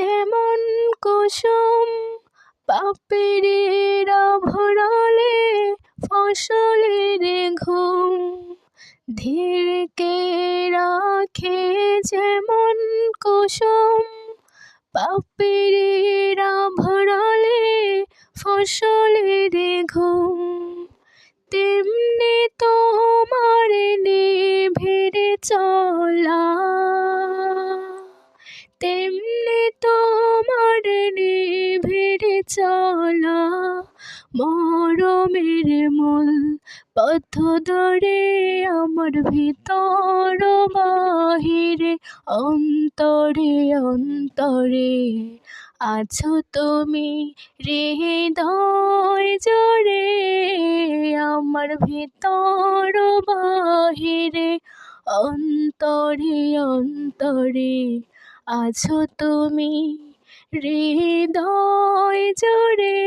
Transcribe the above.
যেমন কুসুম পাপড়ির আভরণে ফসলের ঘুম, ধীরকে রাখে যেমন কুসুম পাপড়ির আভরণে ফসলের ঘুম, তেমনি তোমার নিভিড় চলা, তেমনি তোমার নিভিড় চলা মরমের মূল পথ ধরে আমার ভিতর বাহিরে অন্তরে অন্তরে আছো তুমি হৃদয় জুড়ে, আমার ভিতর বাহিরে অন্তরে অন্তরে আছো তুমি হৃদয় জুড়ে।